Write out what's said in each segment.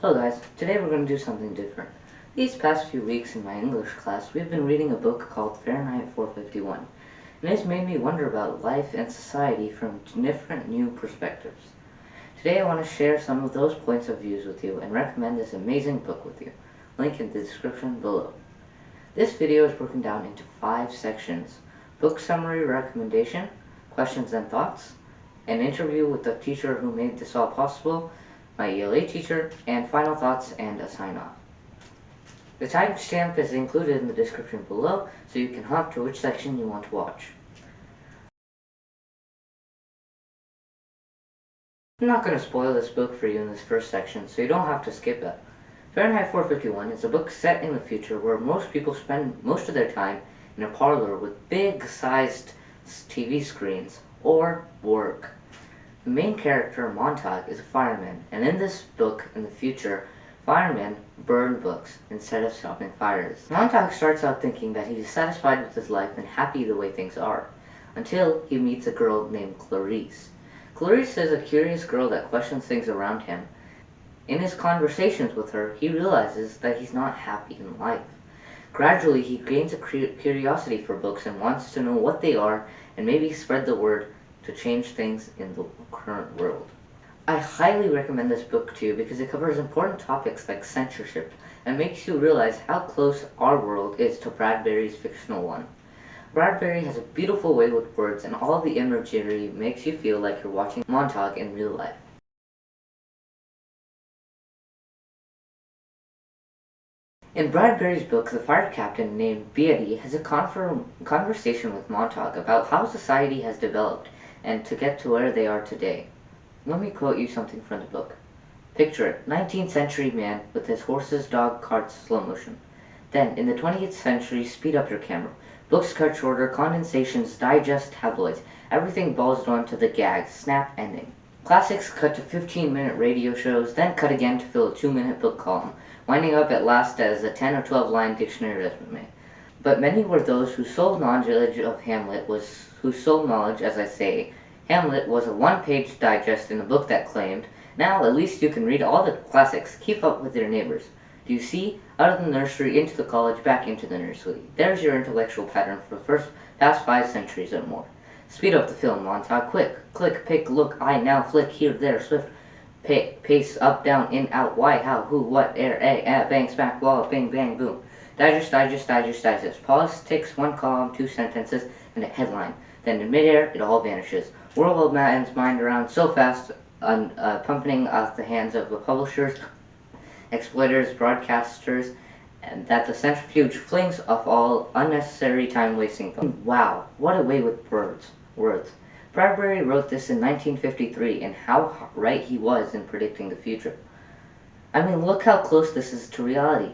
Hello guys, today we're going to do something different. These past few weeks in my English class, we've been reading a book called Fahrenheit 451, and it's made me wonder about life and society from different new perspectives. Today I want to share some of those points of views with you and recommend this amazing book with you. Link in the description below. This video is broken down into 5 sections: book summary recommendation, questions and thoughts, an interview with the teacher who made this all possible, my ELA teacher, and final thoughts and a sign-off. The timestamp is included in the description below, so you can hop to which section you want to watch. I'm not going to spoil this book for you in this first section, so you don't have to skip it. Fahrenheit 451 is a book set in the future where most people spend most of their time in a parlor with big-sized TV screens or work. The main character, Montauk, is a fireman, and in this book, in the future, firemen burn books instead of stopping fires. Montauk starts out thinking that he's satisfied with his life and happy the way things are, until he meets a girl named Clarice. Clarice is a curious girl that questions things around him. In his conversations with her, he realizes that he's not happy in life. Gradually, he gains a curiosity for books and wants to know what they are and maybe spread the word to change things in the current world. I highly recommend this book to you because it covers important topics like censorship and makes you realize how close our world is to Bradbury's fictional one. Bradbury has a beautiful way with words, and all the imagery makes you feel like you're watching Montauk in real life. In Bradbury's book, the fire captain named Beatty has a conversation with Montauk about how society has developed and to get to where they are today. Let me quote you something from the book. Picture it, 19th century man with his horses, dog, carts, slow motion. Then, in the 20th century, speed up your camera. Books cut shorter, condensations, digest, tabloids. Everything boils down to the gag, snap, ending. Classics cut to 15-minute radio shows, then cut again to fill a 2-minute book column, winding up at last as a 10 or 12-line dictionary resume. But many were those whose sole knowledge of Hamlet was, Hamlet was a one-page digest in a book that claimed, now at least you can read all the classics, keep up with your neighbors. Do you see? Out of the nursery, into the college, back into the nursery. There's your intellectual pattern for the past 5 centuries or more. Speed up the film, Montauk, quick. Click, pick, look, I, now, flick, here, there, swift. Pace, up, down, in, out, why, how, who, what, bang, smack, wall, bang, bang, boom. Digest. Pause, ticks, 1 column, 2 sentences, and a headline. Then in midair, it all vanishes. Whirl of man's mind around so fast, pumping out the hands of the publishers, exploiters, broadcasters, and that the centrifuge flings off all unnecessary time-wasting thoughts. Wow, what a way with words. Bradbury wrote this in 1953, and how right he was in predicting the future. I mean, look how close this is to reality.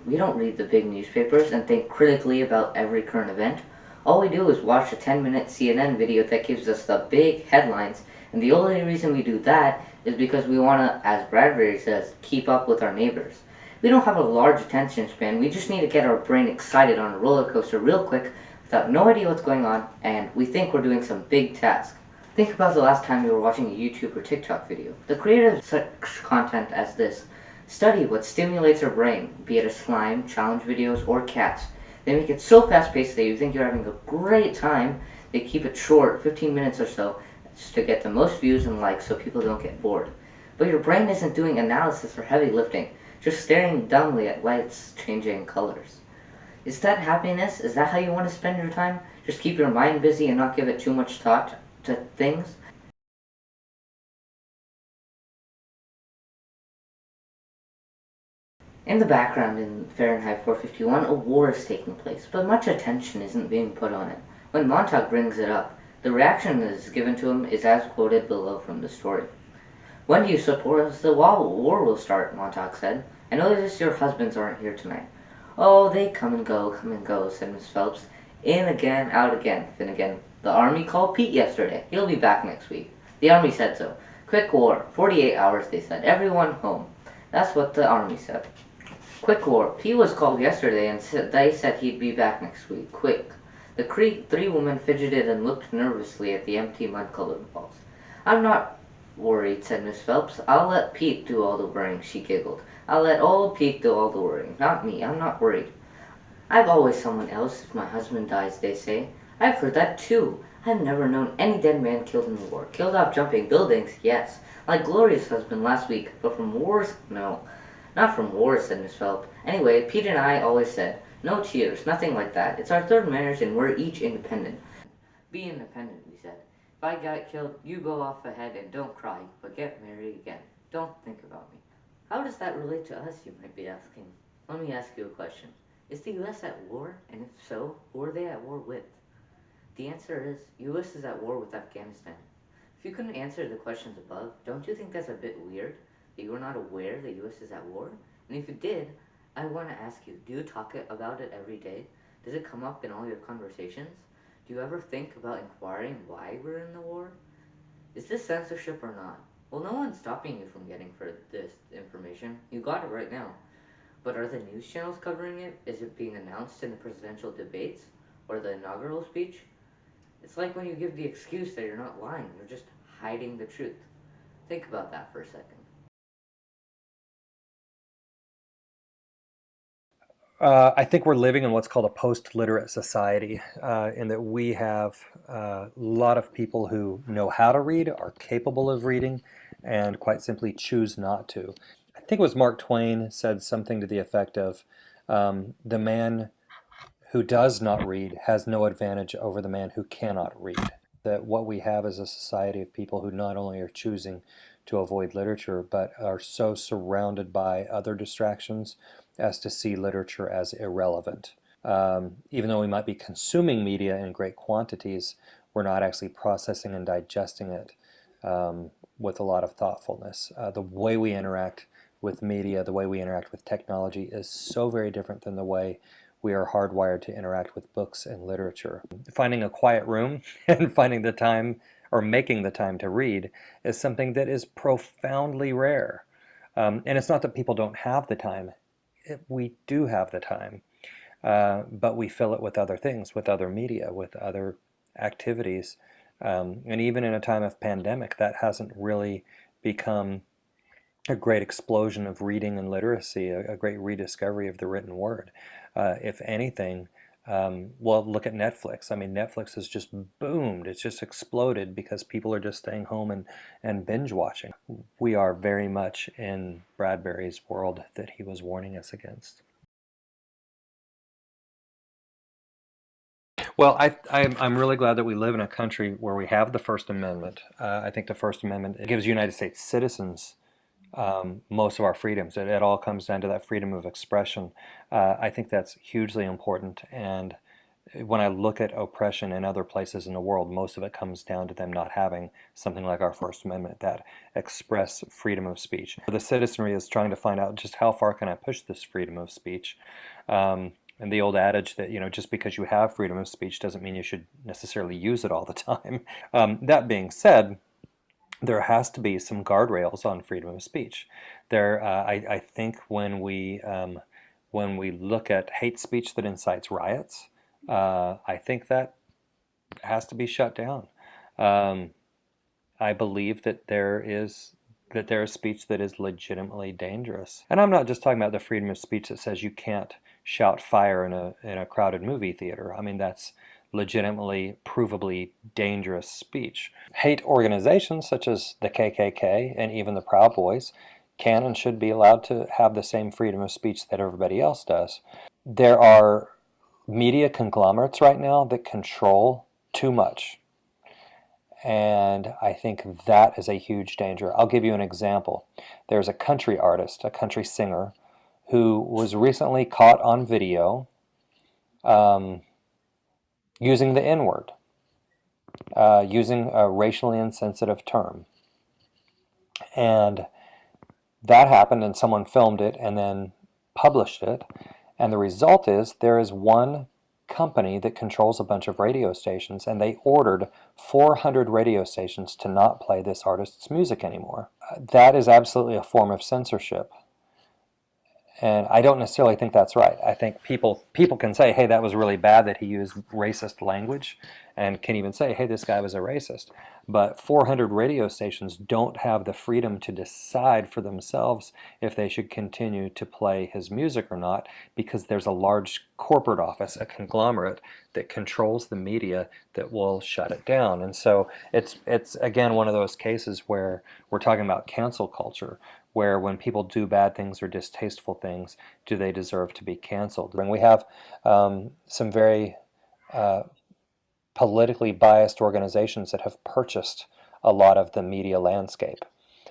We don't read the big newspapers and think critically about every current event. All we do is watch a 10-minute CNN video that gives us the big headlines, and the only reason we do that is because we want to, as Bradbury says, keep up with our neighbors. We don't have a large attention span, we just need to get our brain excited on a roller coaster real quick without no idea what's going on, and we think we're doing some big task. Think about the last time you were watching a YouTube or TikTok video. The creator of such content as this study what stimulates our brain, be it a slime, challenge videos, or cats. They make it so fast-paced that you think you're having a great time. They keep it short, 15 minutes or so, just to get the most views and likes so people don't get bored. But your brain isn't doing analysis or heavy lifting, just staring dumbly at lights changing colors. Is that happiness? Is that how you want to spend your time? Just keep your mind busy and not give it too much thought to things? In the background in Fahrenheit 451, a war is taking place, but much attention isn't being put on it. When Montauk brings it up, the reaction that is given to him is as quoted below from the story. When do you suppose the war will start? Montauk said. I notice your husbands aren't here tonight. Oh, they come and go, said Miss Phelps. In again, out again, Finnegan. The army called Pete yesterday. He'll be back next week. The army said so. Quick war. 48 hours, they said. Everyone home. That's what the army said. Quick war. Pete was called yesterday and they said he'd be back next week. Quick. The 3 women fidgeted and looked nervously at the empty mud-colored walls. I'm not worried, said Miss Phelps. "I'll let Pete do all the worrying," she giggled. "I'll let old Pete do all the worrying, not me. I'm not worried." "I've always someone else if my husband dies," they say. "I've heard that too. I've never known any dead man killed in the war. Killed off jumping buildings, yes. Like Gloria's husband last week. But from wars, no. Not from wars," said Miss Phelps. "Anyway, Pete and I always said, no cheers, nothing like that. It's our third marriage and we're each independent. Be independent," we said. "If I got killed, you go off ahead and don't cry, but get married again. Don't think about me." How does that relate to us, you might be asking? Let me ask you a question. Is the U.S. at war? And if so, who are they at war with? The answer is, U.S. is at war with Afghanistan. If you couldn't answer the questions above, don't you think that's a bit weird? That you are not aware the U.S. is at war? And if you did, I want to ask you, do you talk about it every day? Does it come up in all your conversations? Do you ever think about inquiring why we're in the war? Is this censorship or not? Well, no one's stopping you from getting for this information. You got it right now. But are the news channels covering it? Is it being announced in the presidential debates? Or the inaugural speech? It's like when you give the excuse that you're not lying, you're just hiding the truth. Think about that for a second. I think we're living in what's called a post-literate society, in that we have a lot of people who know how to read, are capable of reading, and quite simply choose not to. I think it was Mark Twain said something to the effect of, the man who does not read has no advantage over the man who cannot read. That what we have is a society of people who not only are choosing to avoid literature, but are so surrounded by other distractions as to see literature as irrelevant. Even though we might be consuming media in great quantities, we're not actually processing and digesting it with a lot of thoughtfulness. The way we interact with media, the way we interact with technology is so very different than the way we are hardwired to interact with books and literature. Finding a quiet room and finding the time or making the time to read is something that is profoundly rare. And it's not that people don't have the time. We do have the time, but we fill it with other things, with other media, with other activities. And even in a time of pandemic, that hasn't really become a great explosion of reading and literacy, a great rediscovery of the written word. If anything, well, look at Netflix. I mean, Netflix has just boomed. It's just exploded because people are just staying home and binge watching. We are very much in Bradbury's world that he was warning us against. Well, I'm really glad that we live in a country where we have the First Amendment. I think the First Amendment gives United States citizens most of our freedoms. It all comes down to that freedom of expression. I think that's hugely important. And when I look at oppression in other places in the world, most of it comes down to them not having something like our First Amendment, that express freedom of speech. The citizenry is trying to find out just how far can I push this freedom of speech. And the old adage that, just because you have freedom of speech doesn't mean you should necessarily use it all the time. That being said, there has to be some guardrails on freedom of speech. I think when we look at hate speech that incites riots, I think that has to be shut down. I believe that there is speech that is legitimately dangerous, and I'm not just talking about the freedom of speech that says you can't shout fire in a crowded movie theater. I mean, that's legitimately, provably dangerous speech. Hate organizations such as the KKK and even the Proud Boys can and should be allowed to have the same freedom of speech that everybody else does. There are media conglomerates right now that control too much. And I think that is a huge danger. I'll give you an example. There's a country artist, a country singer, who was recently caught on video using the N-word, using a racially insensitive term. And that happened, and someone filmed it and then published it. And the result is there is one company that controls a bunch of radio stations, and they ordered 400 radio stations to not play this artist's music anymore. That is absolutely a form of censorship. And I don't necessarily think that's right. I think people can say, "Hey, that was really bad that he used racist language," and can even say, "Hey, this guy was a racist." But 400 radio stations don't have the freedom to decide for themselves if they should continue to play his music or not, because there's a large corporate office, a conglomerate that controls the media that will shut it down. And so it's again one of those cases where we're talking about cancel culture, where when people do bad things or distasteful things, do they deserve to be canceled? And we have some very uh, politically biased organizations that have purchased a lot of the media landscape.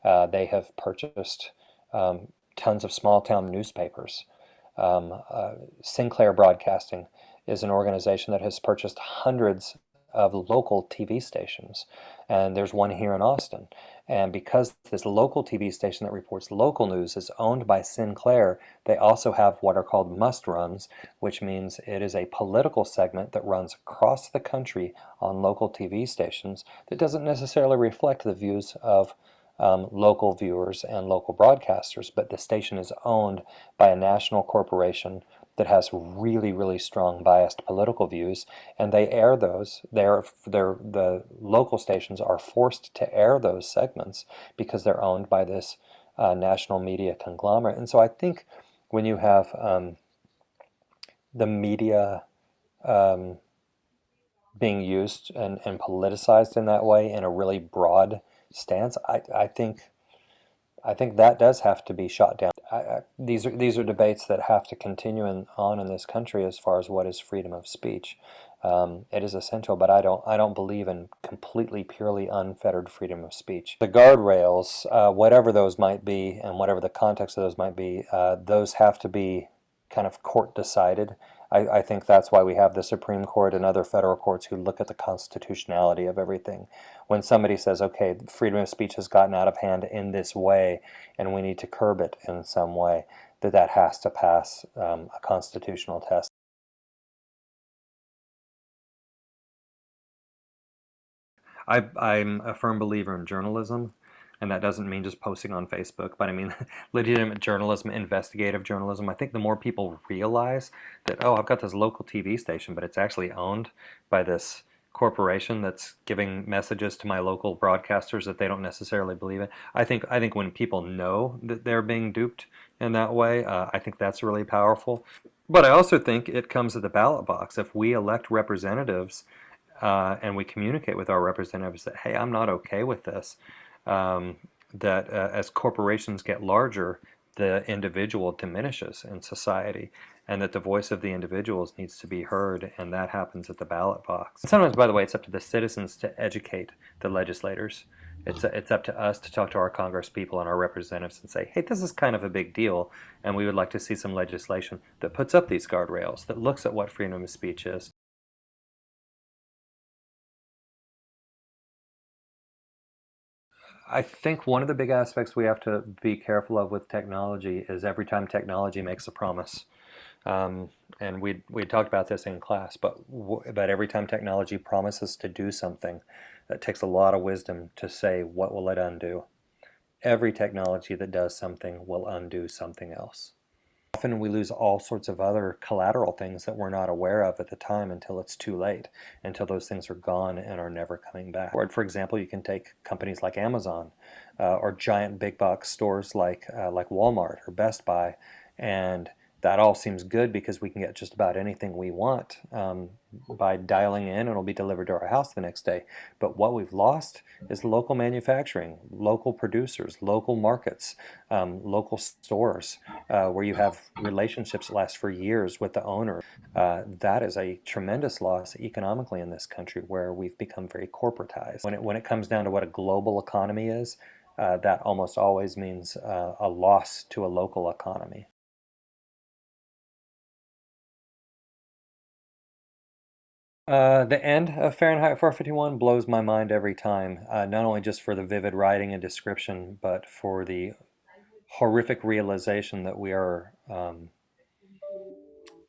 They have purchased tons of small town newspapers. Sinclair Broadcasting is an organization that has purchased hundreds of local TV stations, and there's one here in Austin. And because this local TV station that reports local news is owned by Sinclair, they also have what are called must runs, which means it is a political segment that runs across the country on local TV stations that doesn't necessarily reflect the views of local viewers and local broadcasters, but the station is owned by a national corporation that has really, really strong biased political views, and they air those. The local stations are forced to air those segments because they're owned by this national media conglomerate. And so I think when you have the media um, being used and politicized in that way in a really broad stance, I think that does have to be shot down. These are debates that have to continue on in this country as far as what is freedom of speech. It is essential, but I don't believe in completely purely unfettered freedom of speech. The guardrails, whatever those might be, and whatever the context of those might be, those have to be kind of court decided. I think that's why we have the Supreme Court and other federal courts who look at the constitutionality of everything. When somebody says, okay, freedom of speech has gotten out of hand in this way and we need to curb it in some way, that has to pass a constitutional test. I'm a firm believer in journalism, and that doesn't mean just posting on Facebook, but I mean legitimate journalism, investigative journalism. I think the more people realize that, oh, I've got this local TV station, but it's actually owned by this corporation that's giving messages to my local broadcasters that they don't necessarily believe in. I think when people know that they're being duped in that way, I think that's really powerful. But I also think it comes to the ballot box. If we elect representatives and we communicate with our representatives that, hey, I'm not okay with this, um, that as corporations get larger, the individual diminishes in society, and that the voice of the individuals needs to be heard, and that happens at the ballot box. And sometimes, by the way, it's up to the citizens to educate the legislators. It's up to us to talk to our Congress people and our representatives and say, hey, this is kind of a big deal, and we would like to see some legislation that puts up these guardrails, that looks at what freedom of speech is. I think one of the big aspects we have to be careful of with technology is every time technology makes a promise. Um, and we talked about this in class, but every time technology promises to do something, it takes a lot of wisdom to say what will it undo. Every technology that does something will undo something else. Often we lose all sorts of other collateral things that we're not aware of at the time until it's too late, until those things are gone and are never coming back. Or, for example, you can take companies like Amazon or giant big box stores like Walmart or Best Buy, and that all seems good because we can get just about anything we want by dialing in, and it'll be delivered to our house the next day. But what we've lost is local manufacturing, local producers, local markets, local stores where you have relationships that last for years with the owner. That is a tremendous loss economically in this country where we've become very corporatized. When it comes down to what a global economy is, that almost always means a loss to a local economy. The end of Fahrenheit 451 blows my mind every time, not only just for the vivid writing and description, but for the horrific realization that we are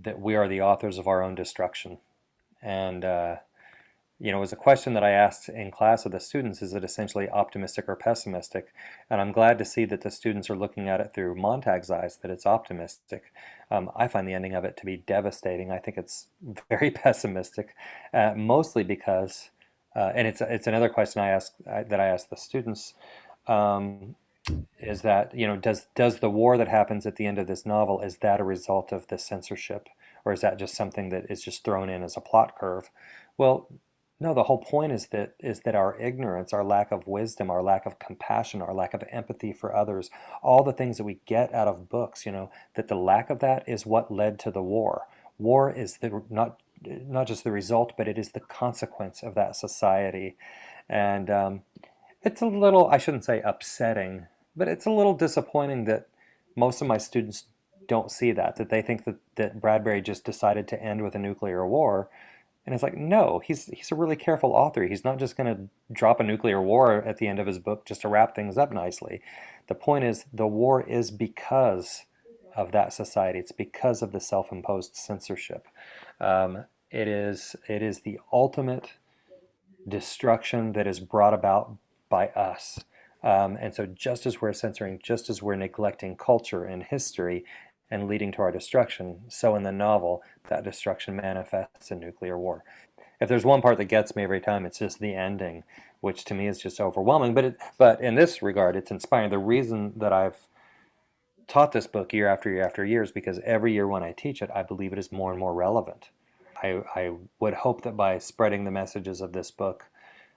the authors of our own destruction. And it was a question that I asked in class of the students, is it essentially optimistic or pessimistic? And I'm glad to see that the students are looking at it through Montag's eyes, that it's optimistic. I find the ending of it to be devastating. I think it's very pessimistic, mostly because, and it's another question that I ask the students, um, is that, does the war that happens at the end of this novel, is that a result of the censorship, or is that just something that is just thrown in as a plot curve? Well, no, the whole point is that our ignorance, our lack of wisdom, our lack of compassion, our lack of empathy for others, all the things that we get out of books, that the lack of that is what led to the war. War is not just the result, but it is the consequence of that society. And it's a little, I shouldn't say upsetting, but it's a little disappointing that most of my students don't see that they think that Bradbury just decided to end with a nuclear war. And it's like, no, he's a really careful author. He's not just going to drop a nuclear war at the end of his book just to wrap things up nicely. The point is, the war is because of that society. It's because of the self-imposed censorship. It is the ultimate destruction that is brought about by us. And so, just as we're censoring, just as we're neglecting culture and history and leading to our destruction, so in the novel, that destruction manifests in nuclear war. If there's one part that gets me every time, it's just the ending, which to me is just overwhelming. But in this regard, it's inspiring. The reason that I've taught this book year after year after year is because every year when I teach it, I believe it is more and more relevant. I would hope that by spreading the messages of this book,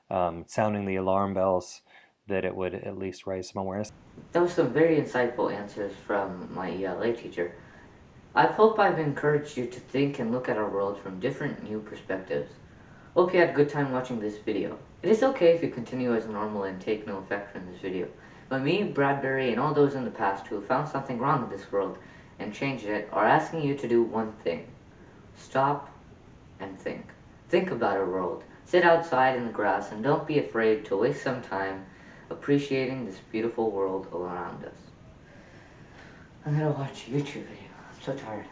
sounding the alarm bells, that it would at least raise some awareness. That was some very insightful answers from my ELA teacher. I hope I've encouraged you to think and look at our world from different new perspectives. Hope you had a good time watching this video. It is okay if you continue as normal and take no effect from this video. But me, Bradbury, and all those in the past who have found something wrong in this world and changed it are asking you to do one thing. Stop and think. Think about our world. Sit outside in the grass and don't be afraid to waste some time appreciating this beautiful world all around us. I'm gonna watch a YouTube video. I'm so tired.